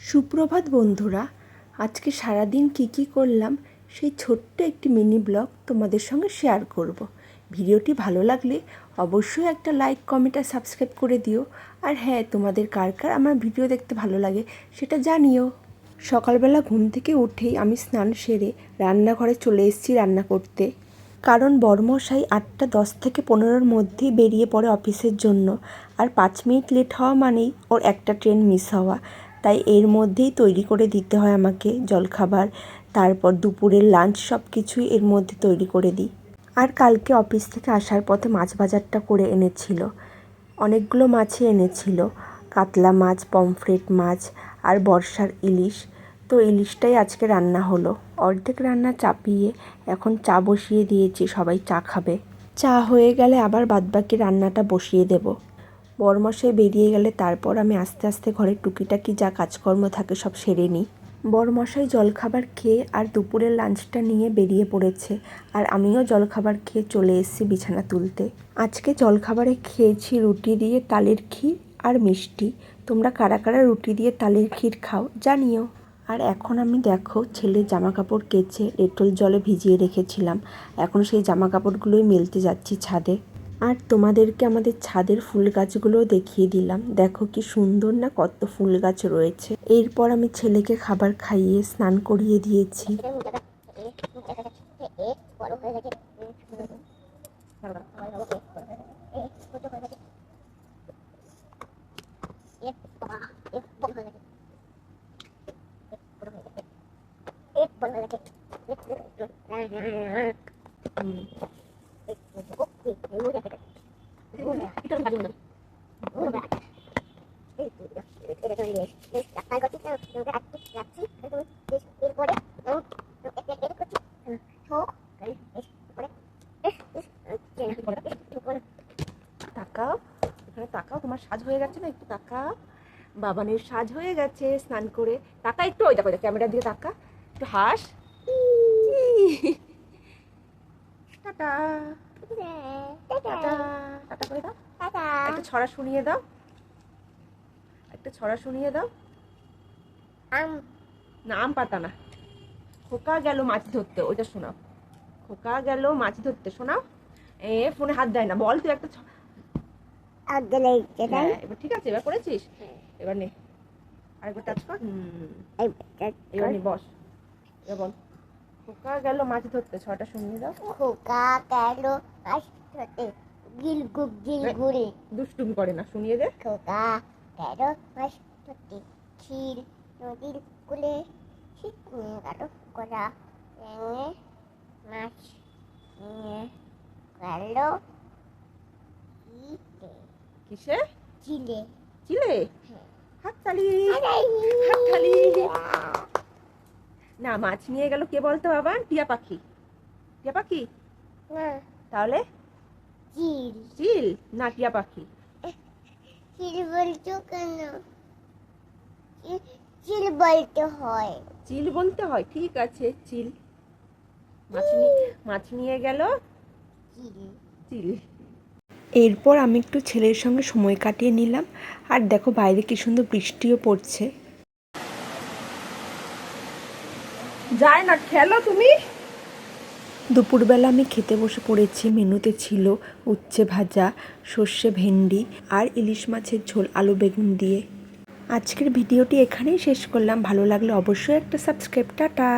সুপ্রভাত বন্ধুরা, আজকে সারাদিন কি করলাম সেই ছোট্ট একটি মিনি ব্লগ তোমাদের সঙ্গে শেয়ার করব। ভিডিওটি ভালো লাগলে অবশ্যই একটা লাইক, কমেন্ট আর সাবস্ক্রাইব করে দিও। আর হ্যাঁ, তোমাদের কার কার আমার ভিডিও দেখতে ভালো লাগে সেটা জানিও। সকালবেলা ঘুম থেকে উঠেই আমি স্নান সেরে রান্নাঘরে চলে এসেছি রান্না করতে। কারণ বড়মশাই 8:10 থেকে 15-র মধ্যেই বেরিয়ে পড়ে অফিসের জন্য। আর 5 মিনিট লেট হওয়া মানেই ওর একটা ট্রেন মিস হওয়া। তাই এর মধ্যেই তৈরি করে দিতে হয় আমাকে জলখাবার, তারপর দুপুরের লাঞ্চ সব কিছুই এর মধ্যে তৈরি করে দিই। আর কালকে অফিস থেকে আসার পথে মাছ বাজারটা করে এনেছিল। অনেকগুলো মাছই এনেছিল, কাতলা মাছ, পমফ্রেট মাছ আর বর্ষার ইলিশ। তো ইলিশটাই আজকে রান্না হলো। অর্ধেক রান্না চাপিয়ে এখন চা বসিয়ে দিয়েছি, সবাই চা খাবে। চা হয়ে গেলে আবার বাদবাকি রান্নাটা বসিয়ে দেব। বড়মশাই বেরিয়ে গেলে তারপর আমি আস্তে আস্তে ঘরের টুকিটাকি যা কাজকর্ম থাকে সব সেরে নিই। বড়মশাই জলখাবার খেয়ে আর দুপুরের লাঞ্চটা নিয়ে বেরিয়ে পড়েছে, আর আমিও জলখাবার খেয়ে চলে এসেছি বিছানা তুলতে। আজকে জলখাবারে খেয়েছি রুটি দিয়ে তালের ক্ষীর আর মিষ্টি। তোমরা কারা কারা রুটি দিয়ে তালের ক্ষীর খাও জানিও। আর এখন আমি দেখো ছেলের জামা কাপড় কেচে ডেটল জলে ভিজিয়ে রেখেছিলাম, এখন সেই জামা কাপড়গুলোই মেলতে যাচ্ছি ছাদে। আর তোমাদেরকে আমাদের ছাদের ফুল গাছগুলোও দেখিয়ে দিলাম। দেখো কি সুন্দর না, কত ফুল গাছ রয়েছে। এরপর আমি ছেলেকে খাবার খাইয়ে স্নান করিয়ে দিয়েছি। তাকাও, এখানে তাকাও, তোমার সাজ হয়ে গেছে না? একটু তাকাও, বাবানের সাজ হয়ে গেছে স্নান করে। তাকা একটু, ওই দেখো ক্যামেরার দিকে তাকা, একটু হাস। টাটা টাটা টাটা করে দাও, একটা ছড়া শুনিয়ে দাও, একটা ছড়া শুনিয়ে দাও। না, আম পাতা না, খোকা গেল মাছ ধরতে, ওইটা শোনাও। খোকা গেল মাছ ধরতে শোনাও। ফোনে হাত দেয় না, বল তুই একটা। হ্যাঁ, এবার ঠিক আছে, এবার করেছিস, এবার নে আরেকবার টাচ কর। এবার নে বস, এবার বল খোকা গেল মাছ ধরতে, ছটা শুনিয়ে দাও। খোকা গেল মাছ ধরতে, গিলগুল গিলগুলি। দুষ্টুমি করে না, শুনিয়ে দে। খোকা গেল মাছ ধরতে, খিল নদীর কূলে, ছিপ নিয়ে গেল কলা, ভেঙে মাছ নিয়ে গেল কিসে? চিলে। চিলে? হাততালি, হাততালি। না, মাছ নিয়ে গেল কে বলতো বাবা? টিয়া পাখি। টিয়া পাখি না, তাহলে চিল। চিল না, টিয়া পাখি। চিল বলছো কেন? চিল বলতে হয়। চিল বলতে হয়, ঠিক আছে চিল। মাছ নিয়ে গেল চিল। চিল। এরপর আমি একটু ছেলের সঙ্গে সময় কাটিয়ে নিলাম। আর দেখো বাইরে কি সুন্দর বৃষ্টিও পড়ছে। যায় না, খেলো তুমি। দুপুরবেলা আমি খেতে বসে পড়েছি। মেনুতে ছিল উচ্ছে ভাজা, সর্ষে ভেন্ডি আর ইলিশ মাছের ঝোল আলু বেগুন দিয়ে। আজকের ভিডিওটি এখানেই শেষ করলাম। ভালো লাগলে অবশ্যই একটা সাবস্ক্রাইব। টাটা।